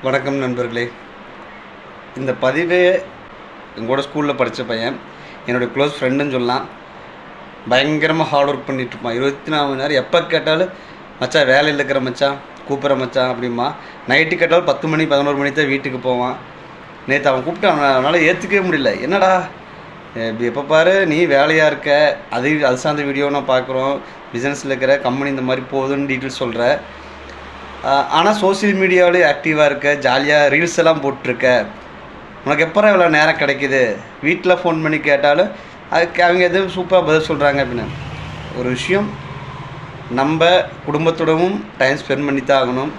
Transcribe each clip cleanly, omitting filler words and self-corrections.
வணக்கம் நண்பர்களே. இந்த பதிவே எங்களோட ஸ்கூலில் படித்த பையன், என்னுடைய க்ளோஸ் ஃப்ரெண்டுன்னு சொல்லலாம். பயங்கரமாக ஹார்ட் ஒர்க் பண்ணிகிட்ருப்பான். 24 மணி நேரம். எப்போ கேட்டாலும் மச்சான் வேலையில் இருக்கிற மச்சான், கூப்பிட்ற மச்சான் அப்படிமா. நைட்டு கேட்டாலும் 10 மணி 11 மணி தான் வீட்டுக்கு போவான். நேற்று அவன் கூப்பிட்டு அவனால் ஏற்றுக்கவே முடியல. என்னடா இப்படி எப்போ பாரு நீ வேலையாக இருக்க, அது சார்ந்த வீடியோ நான் பார்க்குறோம், பிஸ்னஸில் இருக்கிற கம்பெனி இந்த மாதிரி போகுதுன்னு டீட்டெயில்ஸ் சொல்கிற, ஆனால் சோசியல் மீடியாவிலே ஆக்டிவாக இருக்க, ஜாலியாக ரீல்ஸ் எல்லாம் போட்டிருக்க, உனக்கு எப்போ இவ்வளோ நேரம் கிடைக்கிது? வீட்டில் ஃபோன் பண்ணி கேட்டாலும் அதுக்கு அவங்க எதுவும் சூப்பராக பதில் சொல்கிறாங்க அப்படின்னு. ஒரு விஷயம், நம்ம குடும்பத்தோடவும் டைம் ஸ்பெண்ட் பண்ணி தான் ஆகணும்.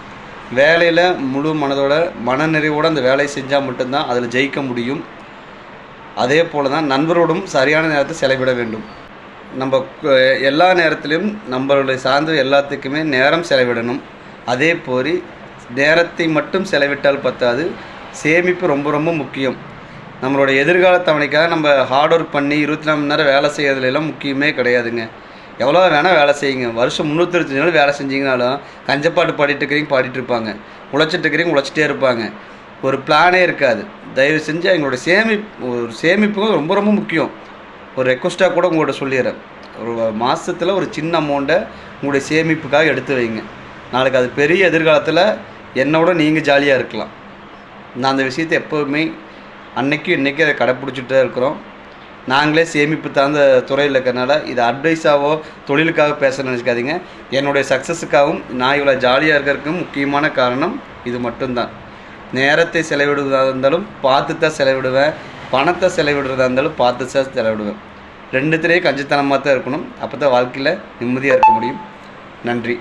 வேலையில் முழு மனதோட மனநிறைவோடு அந்த வேலையை செஞ்சால் மட்டும்தான் அதில் ஜெயிக்க முடியும். அதே போல் தான் நண்பரோடும் சரியான நேரத்தை செலவிட வேண்டும். நம்ம எல்லா நேரத்திலையும் நம்மளுடைய சார்ந்த எல்லாத்துக்குமே நேரம் செலவிடணும். அதே போல் நேரத்தை மட்டும் செலவிட்டால் பத்தாது, சேமிப்பு ரொம்ப ரொம்ப முக்கியம். நம்மளோட எதிர்கால தவணைக்காக நம்ம ஹார்ட் ஒர்க் பண்ணி 24 மணி நேரம் வேலை செய்கிறதுலாம் முக்கியமே கிடையாதுங்க. எவ்வளோ வேணால் வேலை செய்யுங்க. வருஷம் 365 நாள் வேலை செஞ்சிங்கனாலும் கஞ்சப்பாட்டு பாடிட்டு இருக்கிறீங்க, பாடிட்டு இருப்பாங்க. உழைச்சிட்டு இருக்கிறீங்க, உழைச்சிட்டே இருப்பாங்க. ஒரு பிளானே இருக்காது. தயவு செஞ்சு எங்களோட சேமிப்பும் ரொம்ப ரொம்ப முக்கியம். ஒரு ரெக்வஸ்ட்டாக கூட உங்கள்கிட்ட சொல்லிடுறேன். ஒரு மாதத்தில் ஒரு சின்ன அமௌண்ட்டை உங்களுடைய சேமிப்புக்காக எடுத்து வைங்க. நாளைக்கு அது பெரிய எதிர்காலத்தில் என்னோட நீங்கள் ஜாலியாக இருக்கலாம். நான் அந்த விஷயத்தை எப்போவுமே அன்றைக்கும் இன்றைக்கி அதை கடைப்பிடிச்சிட்டு தான் இருக்கிறோம். நாங்களே சேமிப்பு சார்ந்த துறையில் இருக்கிறனால இது அட்வைஸாவோ தொழிலுக்காக பேச நினச்சிக்காதீங்க. என்னுடைய சக்ஸஸுக்காகவும் நான் இவ்வளோ ஜாலியாக இருக்கிறதுக்கும் முக்கியமான காரணம் இது மட்டும்தான். நேரத்தை செலவிடுவதாக இருந்தாலும் பார்த்து தான் செலவிடுவேன், பணத்தை செலவிடுறதா இருந்தாலும் பார்த்து தான் செலவிடுவேன். ரெண்டுத்திலேயே கஞ்சித்தனமாக தான் இருக்கணும். அப்போ தான் வாழ்க்கையில் நிம்மதியாக இருக்க முடியும். நன்றி.